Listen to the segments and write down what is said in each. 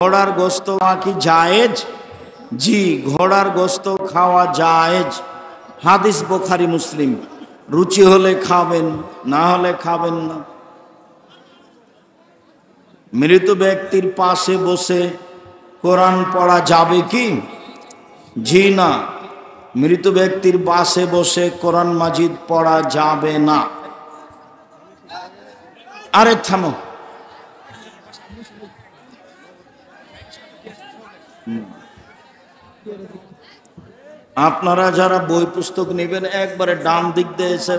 ঘোড়ার গোস্ত খাওয়া কি জায়েজ? জি, ঘোড়ার গোস্ত খাওয়া জায়েজ। হাদিস বুখারী মুসলিম। রুচি হলে খাবেন, না হলে খাবেন না। মৃত ব্যক্তির পাশে বসে কোরআন পড়া যাবে কি? জি না, মৃত ব্যক্তির পাশে বসে কোরআন মাজিদ পড়া যাবে না। আরে থামো, আপনারা যারা বই পুস্তক নেবেন একবারে ডান দিক দিয়ে এসে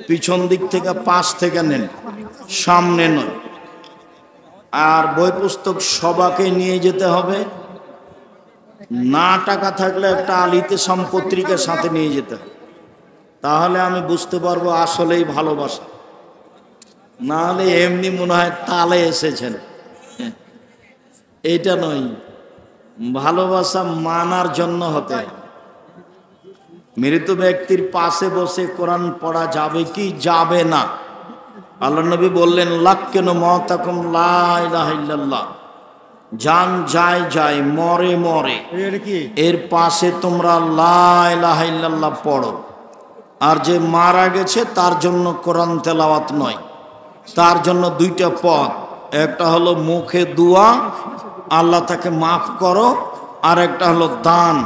পিছন দিক থেকে পাশ থেকে নেন, সামনে নয়। আর বই পুস্তক সবাকে নিয়ে যেতে হবে। না টাকা থাকলে একটা আলিতে সম্পত্রিকার সাথে নিয়ে যেতে হবে, তাহলে আমি বুঝতে পারবো আসলেই ভালোবাসা। না হলে এমনি মনে হয় তালে এসেছেন, এইটা নয়। ভালোবাসা মানার জন্য হতে হয়। মৃত ব্যক্তির পাশে বসে কোরআন পড়া যাবে কি? যাবে না। আল্লাহ নবী বললেন, লাক্কেন মাওতাকুম লা ইলাহা ইল্লাল্লাহ, জান যায় যায়, মরে মরে, এর পাশে তোমরা লা ইলাহা ইল্লাল্লাহ পড়ো। আর যে মারা গেছে তার জন্য কোরআন তেলাওয়াত নয়, তার জন্য দুইটা পথ। একটা হলো মুখে দোয়া, আল্লাহ তাকে মাফ করো, আর একটা হলো দান।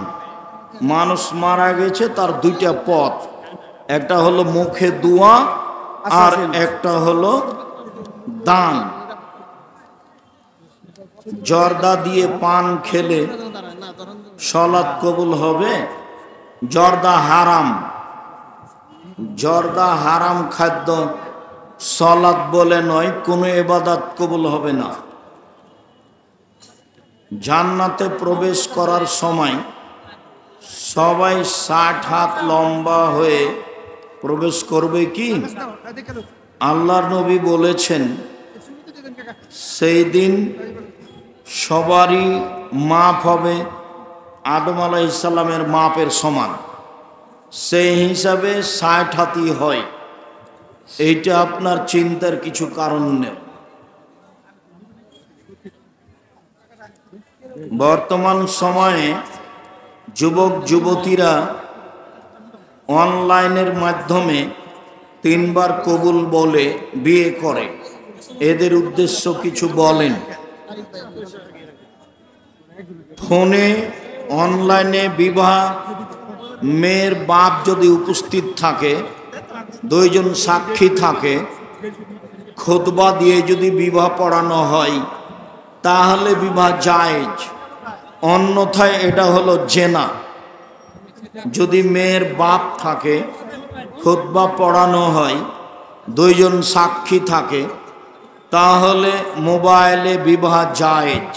মানুষ মারা গেছে, তার দুইটা পথ, একটা হলো মুখে দোয়া আর একটা হলো দান। জর্দা দিয়ে পান খেলে সালাত কবুল হবে? জর্দা হারাম, জর্দা হারাম খাদ্য। সালাত বলে নয়, কোনো ইবাদত কবুল হবে না। জান্নাতে প্রবেশ করার সময় সবাই 60 হাত লম্বা হয়ে প্রবেশ করবে কি? আল্লাহর নবী বলেছেন, সেই দিন সবারই মাপ হবে আদম আলাইহিস সালামের মাপের সমান। সেই হিসাবে 60 হাতই হয়। এইটা আপনার চিন্তার কিছু কারণ নেই। বর্তমান সময়ে যুবক যুবতীরা অনলাইনের মাধ্যমে 3 বার কবুল বলে বিয়ে করে। এদের উদ্দেশ্য কিছু বলেন। ফোনে অনলাইনে বিবাহ, মেয়ের বাপ যদি উপস্থিত থাকে, 2 জন সাক্ষী থাকে, খুতবা দিয়ে যদি বিবাহ পড়ানো হয় তাহলে বিবাহ জায়েজ। অন্যথায় এটা হলো জেনা। যদি মেয়ের বাপ থাকে, খুতবা পড়ানো হয়, 2 জন সাক্ষী থাকে, তাহলে মোবাইলে বিবাহ জায়েজ।